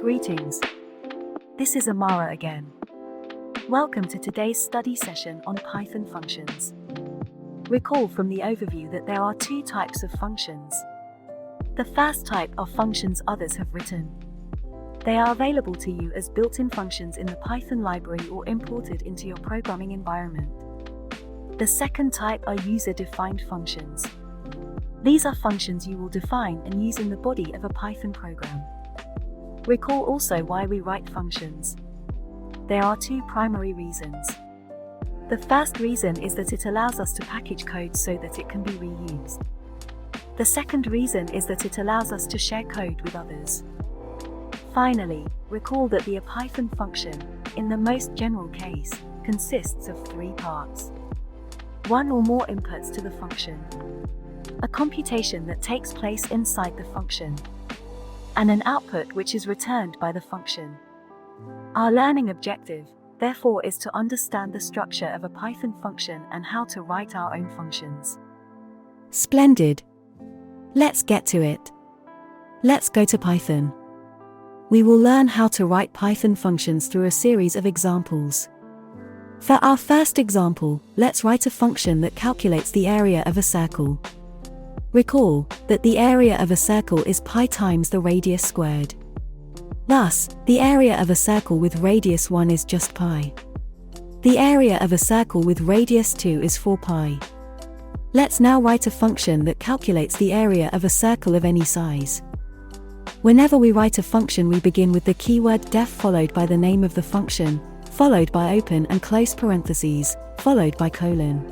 Greetings. This is Amara again. Welcome to today's study session on Python functions. Recall from the overview that there are two types of functions. The first type are functions others have written. They are available to you as built-in functions in the Python library or imported into your programming environment. The second type are user-defined functions. These are functions you will define and use in the body of a Python program. Recall also why we write functions. There are two primary reasons. The first reason is that it allows us to package code so that it can be reused. The second reason is that it allows us to share code with others. Finally, recall that the Python function, in the most general case, consists of three parts. One or more inputs to the function, a computation that takes place inside the function, and an output which is returned by the function. Our learning objective, therefore, is to understand the structure of a Python function and how to write our own functions. Splendid! Let's get to it. Let's go to Python. We will learn how to write Python functions through a series of examples. For our first example, let's write a function that calculates the area of a circle. Recall that the area of a circle is pi times the radius squared. Thus, the area of a circle with radius 1 is just pi. The area of a circle with radius 2 is 4 pi. Let's now write a function that calculates the area of a circle of any size. Whenever we write a function, we begin with the keyword def followed by the name of the function, followed by open and close parentheses, followed by colon.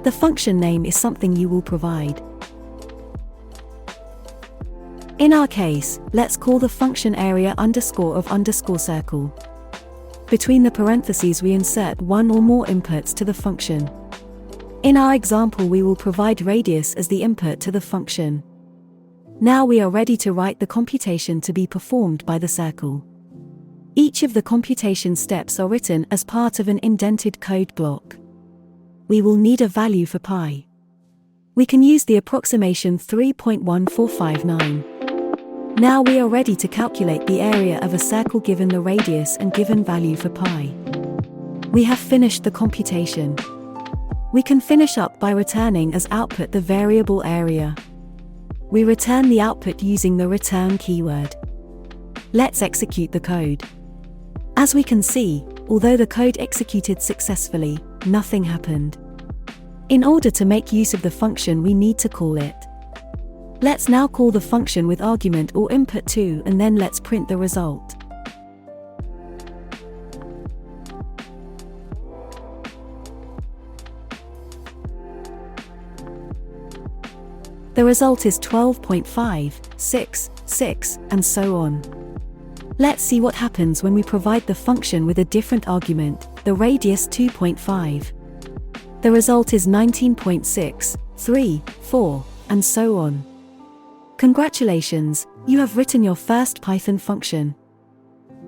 The function name is something you will provide. In our case, let's call the function area _of circle. Between the parentheses we insert one or more inputs to the function. In our example, we will provide radius as the input to the function. Now we are ready to write the computation to be performed by the circle. Each of the computation steps are written as part of an indented code block. We will need a value for pi. We can use the approximation 3.1459. Now we are ready to calculate the area of a circle given the radius and given value for pi. We have finished the computation. We can finish up by returning as output the variable area. We return the output using the return keyword. Let's execute the code. As we can see, although the code executed successfully, nothing happened. In order to make use of the function, we need to call it. Let's now call the function with argument or input 2, and then let's print the result. The result is 12.566, and so on. Let's see what happens when we provide the function with a different argument, the radius 2.5. The result is 19.634, and so on. Congratulations, you have written your first Python function.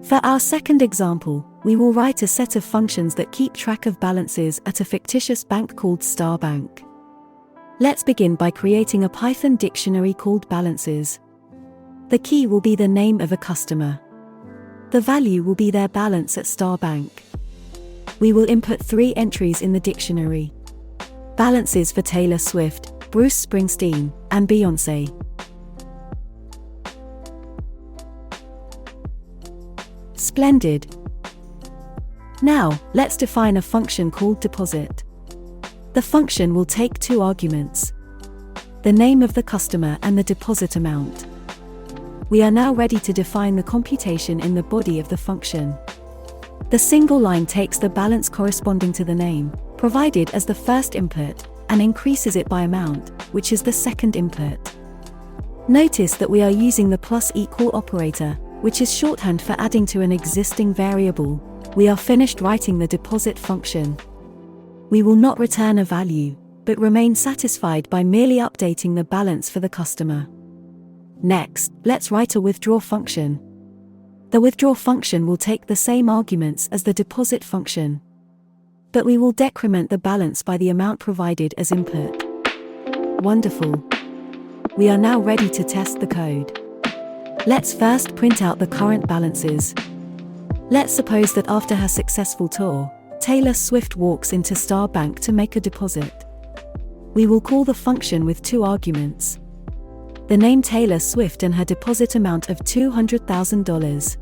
For our second example, we will write a set of functions that keep track of balances at a fictitious bank called Star Bank. Let's begin by creating a Python dictionary called balances. The key will be the name of a customer. The value will be their balance at Star Bank. We will input 3 entries in the dictionary. Balances for Taylor Swift, Bruce Springsteen, and Beyoncé. Splendid! Now, let's define a function called deposit. The function will take 2 arguments: the name of the customer and the deposit amount. We are now ready to define the computation in the body of the function. The single line takes the balance corresponding to the name, provided as the first input, and increases it by amount, which is the second input. Notice that we are using the += operator, which is shorthand for adding to an existing variable. We are finished writing the deposit function. We will not return a value, but remain satisfied by merely updating the balance for the customer. Next, let's write a withdraw function. The withdraw function will take the same arguments as the deposit function, but we will decrement the balance by the amount provided as input. Wonderful! We are now ready to test the code. Let's first print out the current balances. Let's suppose that after her successful tour, Taylor Swift walks into Star Bank to make a deposit. We will call the function with two arguments: the name Taylor Swift and her deposit amount of $200,000.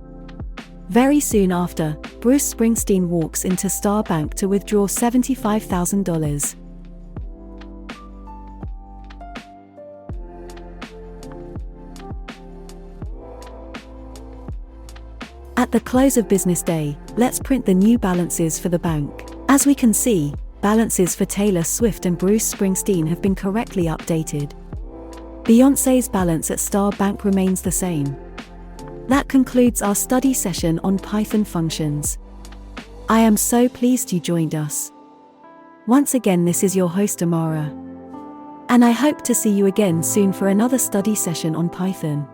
Very soon after, Bruce Springsteen walks into Star Bank to withdraw $75,000. At the close of business day, let's print the new balances for the bank. As we can see, balances for Taylor Swift and Bruce Springsteen have been correctly updated. Beyoncé's balance at Star Bank remains the same. That concludes our study session on Python functions. I am so pleased you joined us. Once again, this is your host Amara. And I hope to see you again soon for another study session on Python.